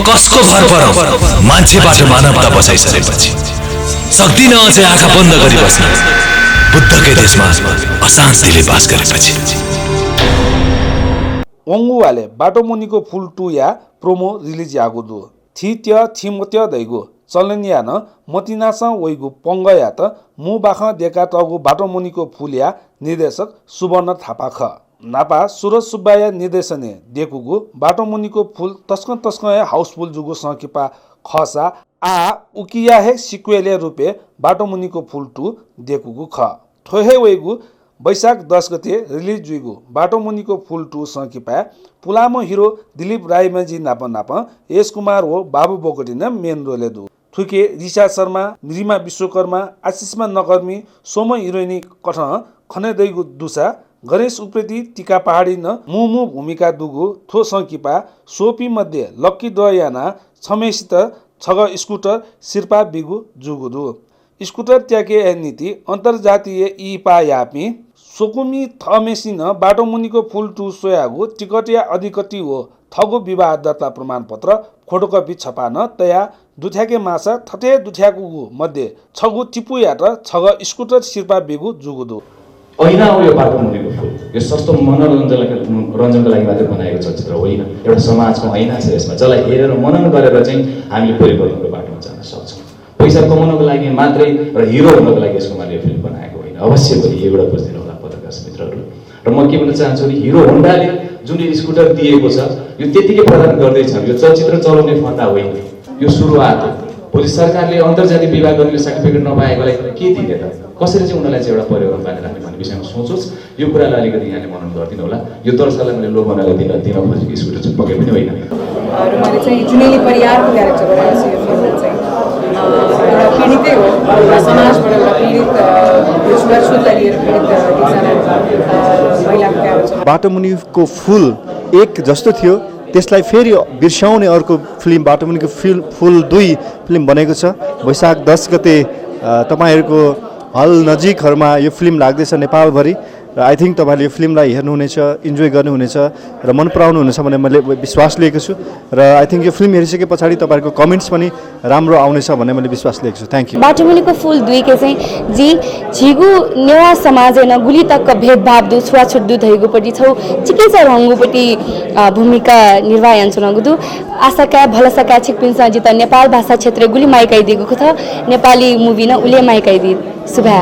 कसको भर परौं मान्छेबाट मानवता बसाइसकेपछि सक्दिन अझै आँखा बन्द गरी बस्न बुद्धकै देशमा अशान्तिले बास गरेपछि ओंगुवाले बाटो मुनिको फुल 2 या प्रोमो रिलिज यागुदु थित्य थिमत्य दैगु चलनिया न मतिनासा वैगु पंग या त मु बाख देका तगु बाटो मुनिको फुल या निर्देशक सुवर्ण थापा ख नापा सुरज सुब्बाया निर्देशने देखुगु बाटो मुनिको फुल तस्क हाउसफुल जुगु सकिपा खसा आ उकिया हे सिक्वेले रुपे बाटो मुनिको फुल 2 देखुगु ख थोहे वैगु वैशाख 10 गते रिलिज जुइगु बाटो मुनिको फुल 2 सकिपा पुलामो हिरो दिलीप रायमाझी नाप यस कुमार हो बाबु बोगटिन मेन रोले दु थुके रिसा शर्मा रिमा विश्वकर्मा आशिषमा नगर्मी सोम हिरोइनी कठ खने दैगु दुसा गणेश उप्रेती टिका पहाडी न मुमु भूमिका दुगु थो सकिपा सोपी मध्ये लक्की दयाना छमेसित छग स्कुटर सिर्पा बिगु जुगुदु स्कुटर त्याके नीति अन्तर्जातीय इपा यापी सोकुमी थमेसिन बाटो मुनिको फुल 2 सोयागु टिकटिया अधिकति हो थगु विवाह दर्ता प्रमाणपत्र फोटोकपी छपान तया दुथ्याके माछा थटे दुथ्याकु मध्ये छगु टिपु यात छग स्कुटर सिर्पा बिगु जुगुदु ऐना हो यो बाटो मुनिको फुल यो सस्तो रञ्जनको लागि मात्र बनाएको चलचित्र होइन एउटा समाजको ऐना छ यसमा जसलाई हेरेर मनन गरेर चाहिँ हामीले परिवर्तनको बाटोमा जान सक्छौँ पैसा कमाउनको लागि मात्रै र हिरो हुनको लागि यसको मैले फिल्म बनाएको होइन अवश्य पनि एउटा बुझ्दिनु होला पत्रकार मित्रहरू र म के भन्न चाहन्छु भने हिरो होन्डाले जुन स्कुटर दिएको छ यो त्यतिकै प्रदान गर्दैछ यो चलचित्र चलाउने फन्दा होइन यो सुरुवात हो भोलि सरकारले अन्तर्जातीय विवाह गर्ने सर्टिफिकेट नपाएकोलाई के दिने त कसरी चाहिँ उनीहरूलाई चाहिँ एउटा पर्यावरण बाँधेर राख्ने भन्ने विषयमा सोचोस् यो कुरालाई अलिकति यहाँले मनन गरिदिनु होला यो दर्शकलाई मैले लोभनालाई दिन खोजेको स्कुटर चाहिँ पक्कै पनि होइन र मैले चाहिँ जुनेली परिवारको क्यारेक्टर गरेको छु यो फिल्ममा चाहिँ एउटा पीडितै हो एउटा समाजबाट एउटा पीडित छुवाछुतलाई लिएर पीडित एकजना महिलाको क्यारेक्टर बाटो मुनिको फुल एक जस्तो थियो त्यसलाई फेरि बिर्साउने अर्को फिल्म बाटो मुनिको फुल 2 फिल्म बनेको छ वैशाख 10 गते तपाईहरुको हल नजिकहरुमा यो फिल्म लाग्दैछ नेपालभरि र आई थिंक तपाईहरुले यो फिल्मलाई हेर्नुहुनेछ इन्जोय गर्नुहुनेछ र मन पराउनुहुनेछ भन्ने मैले विश्वास लिएको छु र आई थिंक यो फिल्म हेरिसके पछाडि तपाईहरुको कमेन्ट्स पनि राम्रो आउनेछ भन्ने मैले विश्वास लिएको छु थ्यांक यू बाटो मुनिको फुल 2 के चाहिँ जी झिगु नेवा समाज न गुली तक भेदभाव दु छुवाछुत दु धैगुपट्टि छौ चिकित्सा रंगुपट्टि भूमिका निर्वाहन सुनगुदु आशाका भलसका छिकपिन्सा जित नेपाल भाषा क्षेत्र गुली माइकाइ दिगुको छ नेपाली मुभी न उले माइकाइ दि सुभा